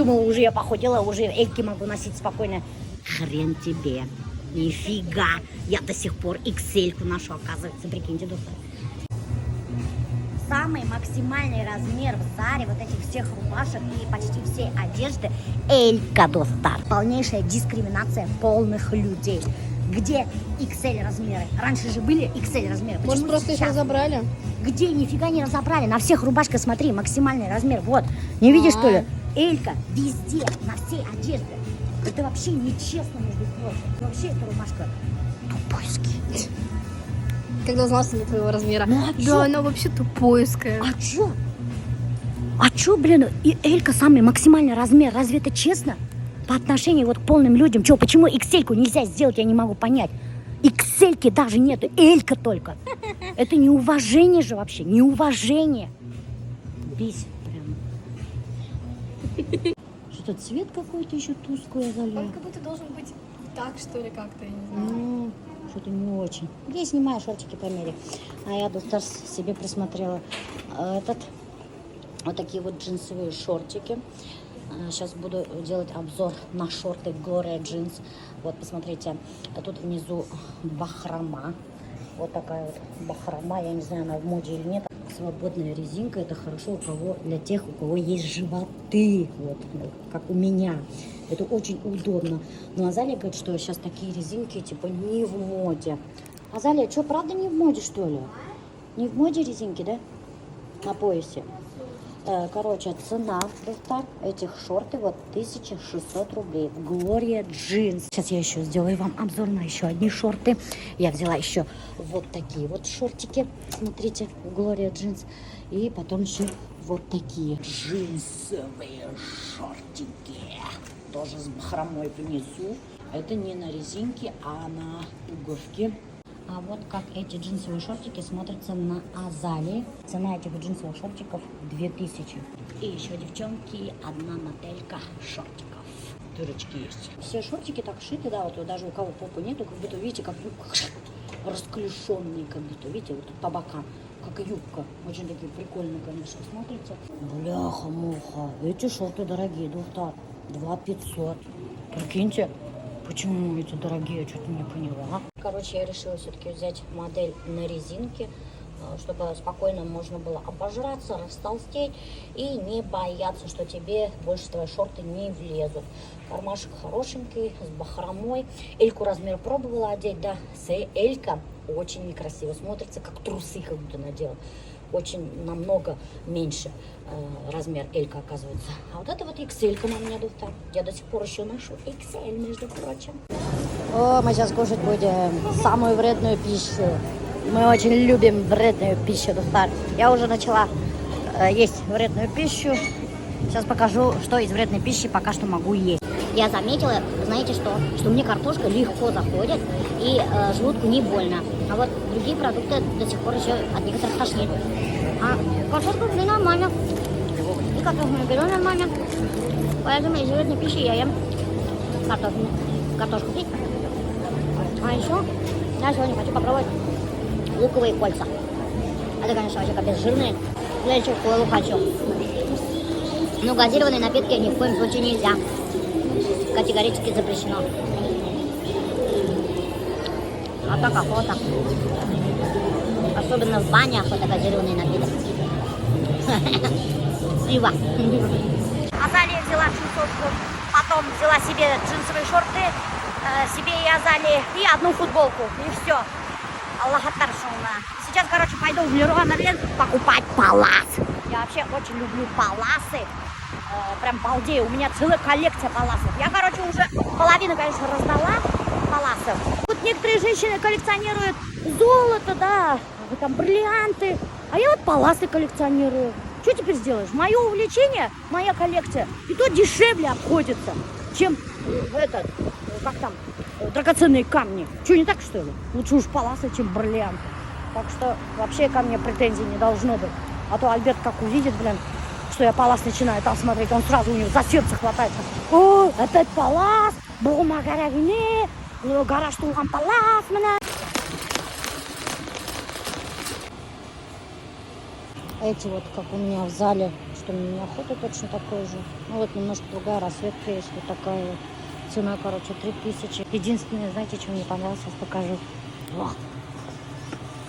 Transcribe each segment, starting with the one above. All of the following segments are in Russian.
Думала, уже я похудела, уже эльки могу носить спокойно. Хрен тебе. Нифига. Я до сих пор XL-ку ношу, оказывается. Прикиньте, доктор. Самый максимальный размер в Заре вот этих всех рубашек и почти всей одежды элька, доктор. Полнейшая дискриминация полных людей. Где XL размеры? Раньше же были XL размеры. Почему может, просто их разобрали? Где? Нифига не разобрали. На всех рубашках, смотри, максимальный размер. Вот. Не видишь, что ли? Элька везде, на всей одежде. Это вообще нечестно, между прочим. Вообще эта рубашка тупойский. Когда узнала, что не твоего размера. Ну, а да, чё? она вообще тупойская. А чё? А чё, блин, и элька самый максимальный размер? Разве это честно? По отношению вот к полным людям. Чё, почему XL-ку нельзя сделать, я не могу понять. XL-ки даже нету, элька только. Это неуважение же вообще, неуважение. Бесит прям. Что-то цвет какой-то еще тусклый, Азалия. Он как будто должен быть так, что ли, как-то, я не знаю. Ну, что-то не очень. Я снимаю шортики по мере. А я доктор себе присмотрела вот такие вот джинсовые шортики. Сейчас буду делать обзор на шорты Gloria Jeans. Вот, посмотрите, тут внизу бахрома. Вот такая вот бахрома. Я не знаю, она в моде или нет. Свободная резинка. Это хорошо для тех, у кого есть животы. Вот, как у меня. Это очень удобно. Но Азалия говорит, что сейчас такие резинки типа не в моде. Азалия, что, правда не в моде, что ли? Не в моде резинки, да? На поясе. Короче, цена, доктор, этих шорты вот 1600 рублей. Gloria Jeans. Сейчас я еще сделаю вам обзор на еще одни шорты. Я взяла еще вот такие вот шортики. Смотрите, Gloria Jeans. И потом еще вот такие джинсовые шортики. Тоже с бахромой внизу. Это не на резинке, а на пуговке. А вот как эти джинсовые шортики смотрятся на Азалии. Цена этих джинсовых шортиков 2000. И еще, девчонки, одна моделька шортиков. Дырочки есть. Все шортики так шиты, да, вот даже у кого попы нету, как будто, видите, как расклешенные, как будто, видите, вот тут по бокам, как юбка. Очень такие прикольные, конечно, смотрятся. Бляха-муха, эти шорты дорогие, доктор. 2500. Прикиньте. Почему эти дорогие, я что-то не поняла. Короче, я решила все-таки взять модель на резинке, чтобы спокойно можно было обожраться, растолстеть и не бояться, что тебе больше твои шорты не влезут. Кармашек хорошенький, с бахромой. Эльку размер пробовала одеть, да, элька очень некрасиво смотрится, как трусы как будто надела. Очень намного меньше размер элька оказывается. А вот это вот XL-ка на меня, доктор. Я до сих пор еще ношу XL, между прочим. О, мы сейчас кушать будем самую вредную пищу. Мы очень любим вредную пищу, доктор. Я уже начала есть вредную пищу. Сейчас покажу, что из вредной пищи пока что могу есть. Я заметила, знаете что? Что мне картошка легко заходит и желудку не больно. А вот другие продукты до сих пор еще от некоторых тошнит. А картошку фри нормально. И картофельное пюре нормально. Поэтому из вредной пищи я ем картошку фри. А еще я сегодня хочу попробовать луковые кольца. Это, конечно, вообще капец жирные. Я еще колу хочу. Но газированные напитки ни в коем случае нельзя. Категорически запрещено. А так охота. Особенно в банях это газированный напиток. Пиво. Азалия взяла джинсовку, потом взяла себе джинсовые шорты, себе и Азалии, и одну футболку. И все. Аллах атаршална. Сейчас, короче, пойду в Леруа Мерлен покупать палас. Я вообще очень люблю паласы. Прям балдею. У меня целая коллекция паласов. Я, короче, уже половину, конечно, раздала паласов. Вот некоторые женщины коллекционируют золото, да, там бриллианты. А я вот паласы коллекционирую. Что теперь сделаешь? Мое увлечение, моя коллекция, и то дешевле обходится, чем как там, драгоценные камни. Что, не так, что ли? Лучше уж паласы, чем бриллианты. Так что вообще ко мне претензий не должно быть. А то Альберт как увидит, блин, что я палас начинаю там смотреть, он сразу у него за сердце хватается. О, опять палас, бума гарагне, гараж туган палас, меня. Эти вот, как у меня в зале, у меня охота точно такой же. Ну вот немножко другая расцветка есть, вот такая вот. Ценой, короче, 3000. Единственное, знаете, что мне понравилось, сейчас покажу. О,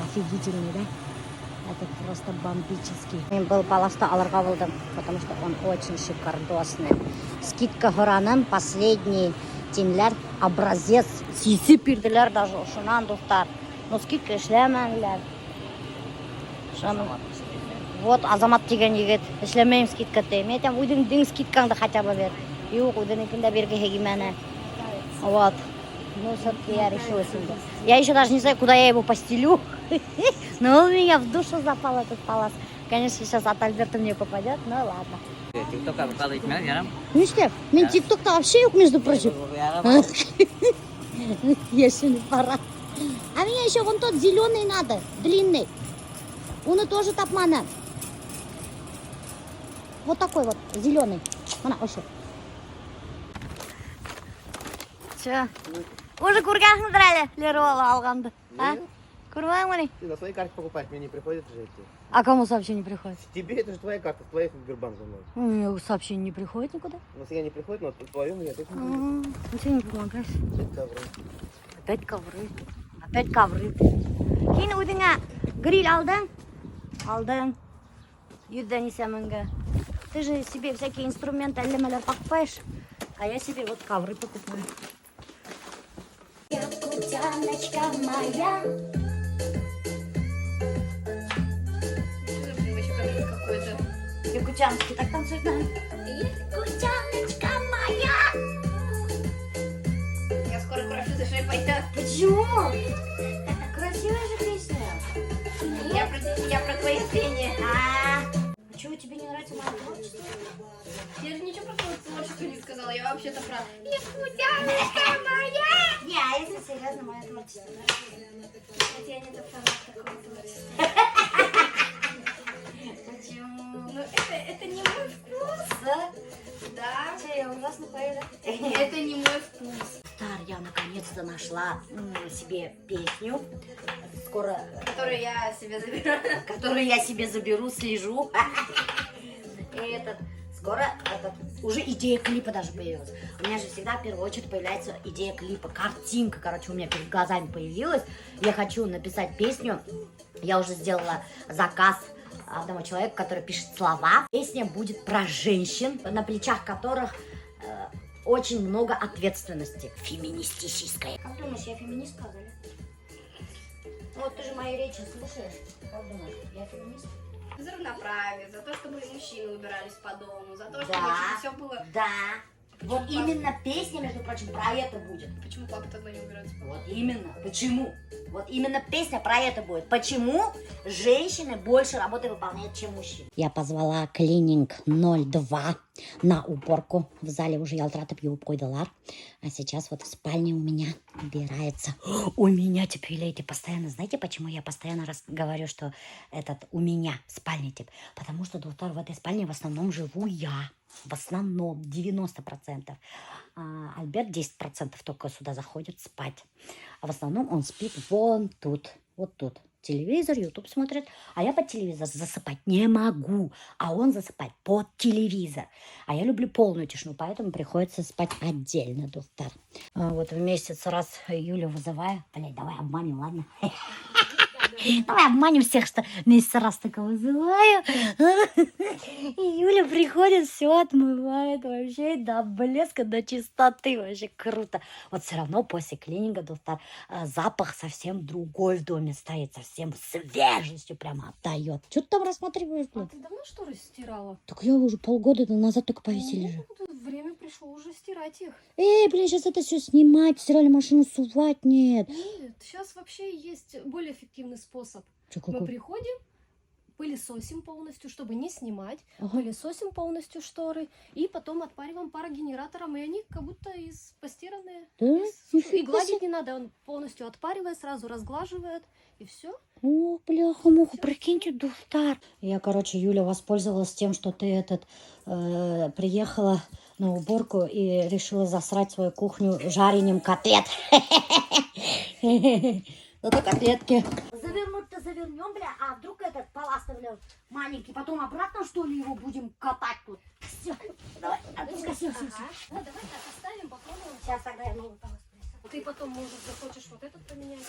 офигительный, да? Это просто бомбический. Мен был палашта алырга булдым, потому что он очень шикардосный. Скидка гораным, последний тенлер, образец. Сиси пирделер даже, шунан достар. Но скидка эшлемәнләр. Вот Азамат деген егет, эшлемейм скидка тей. Мен айтам, үдің скидкаңды хотя бы бер. Юк, үдінікінде бергеге мене. Вот. Ну, все-таки я решила себе. Я еще даже не знаю, куда я его постелю. Но у меня в душу запал этот палас. Конечно, сейчас от Альберта мне попадет, но ладно. Тиктокка выкладывать меня, Ярам? Ну что, мне тикток-то вообще yok, между прочим. Еще не пора. А мне еще вон тот зеленый надо, длинный. Он и тоже тапмана. Вот такой вот, зеленый. Она, вообще. Че? Уже курган драли, Лерола алганды. А? Курвай мани? Ты на своей карте покупаешь, мне не приходит же эти. А кому сообщение приходит? Тебе это же твоя карта, твоя Сбербанк за мной. У меня сообщение не приходит никуда. У нас я не приходит, но твою мне точно не приходит. Ну ты не помогаешь. Опять ковры. Опять ковры. Кейін өдіңе гриль алдың. Юддан есемінгі. Ты же себе всякие инструменты, әлемелер покупаешь, а я себе вот ковры покупаю. Якутяночка моя. Якутянский, так танцует, да? Якутяночка моя. Я скоро кровь из ушей пойдет. Почему? Красивая же песня. Я про твои пение. А чего тебе не нравится мое творчество? Я же ничего про твое творчество не сказала. Я вообще-то про Якутяночка моя. Не, а если серьезно, мое творчество нравится? Хотя я не фанат такого творчества. Почему? Ну, это не мой вкус. Да? Да. Че, я ужасно пою, да? Это не мой вкус. Я наконец-то нашла себе песню. Скоро... Которую я себе заберу. Которую я себе заберу, слежу. И скоро уже идея клипа даже появилась. У меня же всегда в первую очередь появляется идея клипа. Картинка, короче, у меня перед глазами появилась. Я хочу написать песню. Я уже сделала заказ одного человека, который пишет слова. Песня будет про женщин, на плечах которых очень много ответственности. Феминистическая. Как думаешь, я феминистка, Агаля? Вот ты же мои речи слушаешь. Как думаешь, я феминист? За равноправие, за то, чтобы мужчины убирались по дому, за то, чтобы Да. все было... Да. Вот именно песня, между прочим, про это будет. Почему папа тогда не убирается? Вот именно. Почему? Вот именно песня про это будет. Почему женщины больше работы выполняют, чем мужчины? Я позвала клининг 02 на уборку. В зале уже ялтрата пьют койдалар. А сейчас вот в спальне у меня убирается. У меня тип леди постоянно. Знаете, почему я постоянно говорю, что у меня спальня тип? Потому что, доктор, в этой спальне в основном живу я. В основном 90%. Альберт 10% только сюда заходит спать. А в основном он спит вон тут. Вот тут. Телевизор, YouTube смотрит. А я под телевизор засыпать не могу. А он засыпать под телевизор. А я люблю полную тишину, поэтому приходится спать отдельно, доктор. Вот в месяц раз Юлю вызываю. Блядь, давай обманем, ладно? Давай обманем всех, что месяц раз только вызываю. И Юля приходит, все отмывает вообще до блеска, до чистоты. Вообще круто. Вот все равно после клининга, доктор, запах совсем другой в доме стоит. Совсем свежестью прямо отдает. Что ты там рассматриваешь, А блин? ты давно шторы стирала? Так я уже полгода назад только повесили же. Время пришло уже стирать их. Блин, сейчас это все снимать, в стиральную машину сувать, нет. Нет, сейчас вообще есть более эффективный способ. Что, Мы какой? приходим, пылесосим полностью, чтобы не снимать, Ага. пылесосим полностью шторы, и потом отпариваем парогенератором, и они как будто постиранные. Да? И Нифига гладить себе. не надо, он полностью отпаривает, сразу разглаживает, и все. О, бляха-муха, прикиньте, доктор. Я, короче, Юля воспользовалась тем, что ты приехала на уборку и решила засрать свою кухню жаренем котлет. Это котлетки. Завернуть-то повернем, бля, а вдруг этот палас, бля, маленький, потом обратно, что ли, его будем катать тут? Все, давай, отпускай, все. Ну, давай так оставим, попробуем. Сейчас тогда я новый палас принесу. Ты потом, может, захочешь вот этот поменять.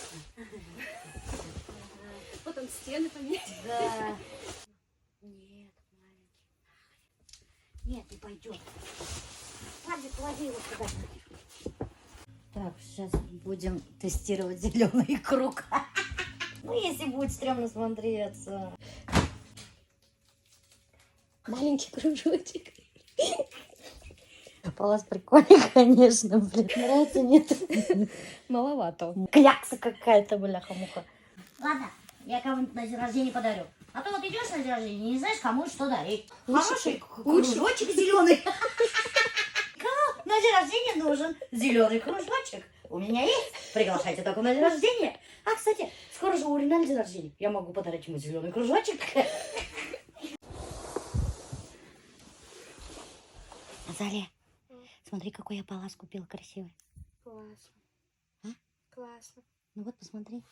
Потом стены поменять. Да. Нет, маленький. Нет, не пойдет. Ладно, клади его сюда. Так, сейчас будем тестировать зеленый круг. Ну, если будет стрёмно смотреться. Маленький кружочек. Палас прикольный, конечно, блин. Нравится, нет? Маловато. Клякса какая-то, бляха-муха. Ладно, я кому-нибудь на день рождения подарю. А то вот идешь на день рождения, не знаешь, кому что дарить. Хороший кружочек зеленый. Кому на день рождения нужен зеленый кружочек? У меня есть. Приглашайте только на день рождения. А, кстати, скоро же у Ринальда день рождения. Я могу подарить ему зеленый кружочек. Азалия, смотри, какой я палас купила красивый. Классно. А? Классно. Ну вот, посмотри.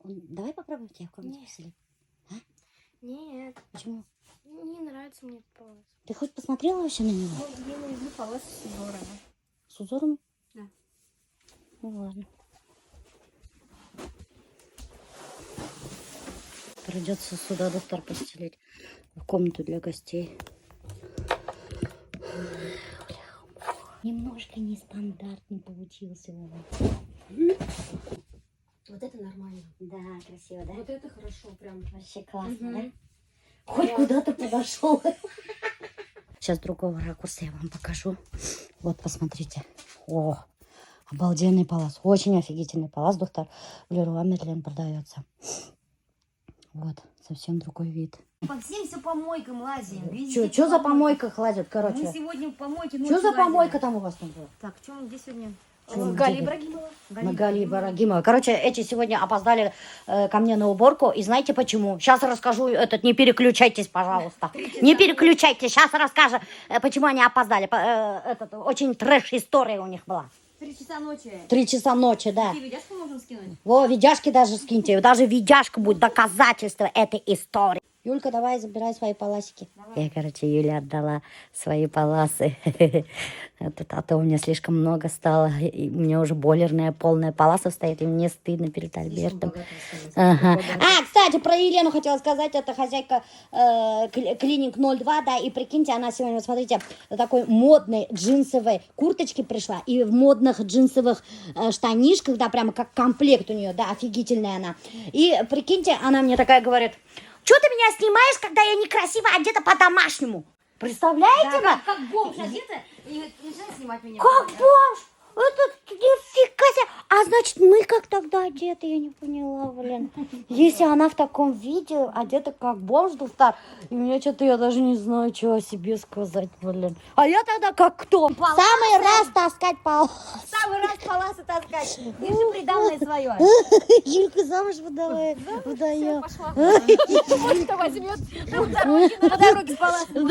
Давай попробуем тебя в комнате поселить. Нет, Почему? не нравится мне этот палас. Ты хоть посмотрела вообще на него? Ну, я люблю палас с узорами. С узорами? Да. Ну ладно. Придется сюда доктор поселить. В комнату для гостей. Немножко нестандартный получился он. Вот это нормально. Да, красиво, да? Вот это хорошо, прям. Вообще классно, Мгм. да? Хоть куда-то подошел. Сейчас другого ракурса я вам покажу. Вот, посмотрите. О, обалденный палас. Очень офигительный палас. Доктор в Леруа Мерлен продается. Вот, совсем другой вид. По всем все помойкам лазим. Видите, Что за помойка кладет, Мы короче? сегодня в помойке Что ночью за лазили. помойка там у вас там была? Так, что мы где сегодня? Чё, Гали где? Ибрагимова. На Гали Барагимова. Короче, эти сегодня опоздали ко мне на уборку. И знаете почему? Сейчас расскажу. Не переключайтесь, пожалуйста. Не переключайтесь. Сейчас расскажу, почему они опоздали. Очень трэш-история у них была. 3 часа ночи. 3 часа ночи, да. Какие видяшку можем скинуть? Во, видяшки даже скиньте. Даже видяшка будет доказательство этой истории. Юлька, давай забирай свои паласики. Я, короче, Юле отдала свои паласы. А то у меня слишком много стало. И у меня уже бойлерная полная паласа стоит. И мне стыдно перед Альбертом. Ага. А, кстати, про Елену хотела сказать. Это хозяйка Клиник 02, да. И прикиньте, она сегодня, вот смотрите, в такой модной джинсовой курточке пришла. И в модных джинсовых штанишках, да, прямо как комплект у нее, да, офигительная она. И прикиньте, она мне такая говорит: что ты меня снимаешь, когда я некрасиво одета по-домашнему? Представляете? Да, как бомж одета, и нельзя снимать меня. Как бомж? Это нифига себе. А значит, мы как тогда одеты? Я не поняла, блин. Если она в таком виде одета как бомж, Дуфтар, и мне что-то, я даже не знаю, что о себе сказать, блин. А я тогда как кто? В самый раз таскать палас. Самый раз паласы таскать. Ты же приданное свое. Юлька замуж выдавай. Выдаем. Пошла. Может, возьмет. По дороге с паласом.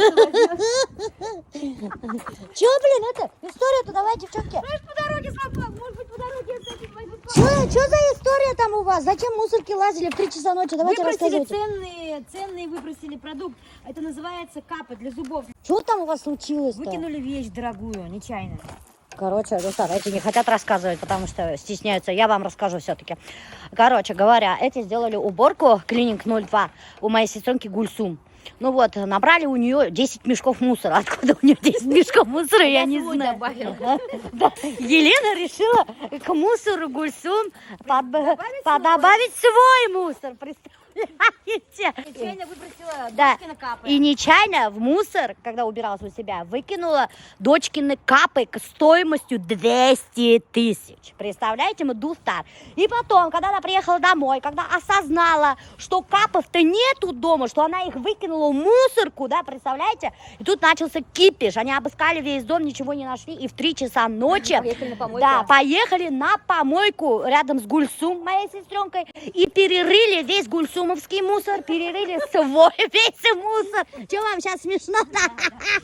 Че, блин, это? История-то давай, девчонки. По дороге сломал. Может быть, по дороге я с этим возьму. Что за история там у вас? Зачем мусорки лазили в 3 часа ночи? Давайте Выбросили рассказывайте. ценный выбросили продукт. Это называется капа для зубов. Что там у вас случилось-то? Выкинули вещь дорогую, нечаянно. Короче, Руслан, эти не хотят рассказывать, потому что стесняются. Я вам расскажу все-таки. Короче говоря, эти сделали уборку Клиник 02 у моей сестренки Гульсум. Ну вот, набрали у нее 10 мешков мусора. Откуда у нее 10 мешков мусора, я не знаю. Да. Елена решила к мусору Гульсум добавить свой мусор. Представляете? Нечаянно выбросила Да. дочкины капы. И нечаянно в мусор, когда убиралась у себя, выкинула дочкины капы стоимостью 200 тысяч. Представляете, мы Дуфтар. И потом, когда она приехала домой, когда осознала, что капов-то нету дома, что она их выкинула в мусорку, да, представляете? И тут начался кипиш. Они обыскали весь дом, ничего не нашли. И в 3 часа ночи... Поехали на помойку. Да, поехали на помойку рядом с Гульсум, моей сестренкой, и перерыли весь гульсумовский мусор, перерыли свой весь мусор. Что вам сейчас смешно-то?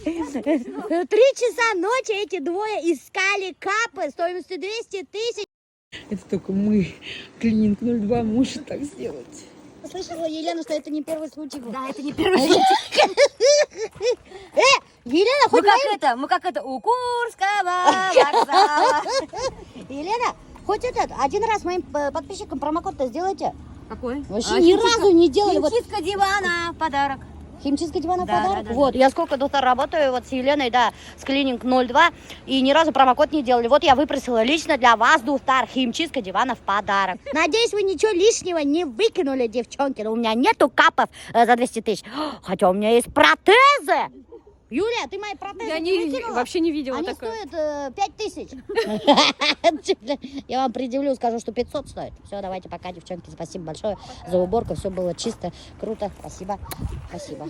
3 часа ночи эти двое искали капы стоимостью 200 тысяч. Это только мы, Клиник 02, может так сделать. Слышала, Елена, что это не первый случай был. Да, это не первый случай. Елена, хоть Мы как это, у Курского вокзала. Елена, хоть один раз моим подписчикам промокод-то сделайте. Какой? Вообще ни разу не делали. Вот Химчистка дивана в подарок. химчистка дивана в Да, подарок. да, Вот, я сколько тут работаю вот с Еленой, да, с клининг 02, и ни разу промокод не делали. Вот я выпросила лично для вас, Дуфтар, химчистка дивана в подарок. Надеюсь, вы ничего лишнего не выкинули, девчонки. Но у меня нету капов за 200 тысяч. Хотя у меня есть протезы. Юля, ты мои протезы Я не выкинула? вообще не видела Они такое. стоят 5000. Я вам предъявлю, скажу, что 500 стоит. Все, давайте пока, девчонки. Спасибо большое за уборку. Все было чисто, круто. Спасибо. Спасибо.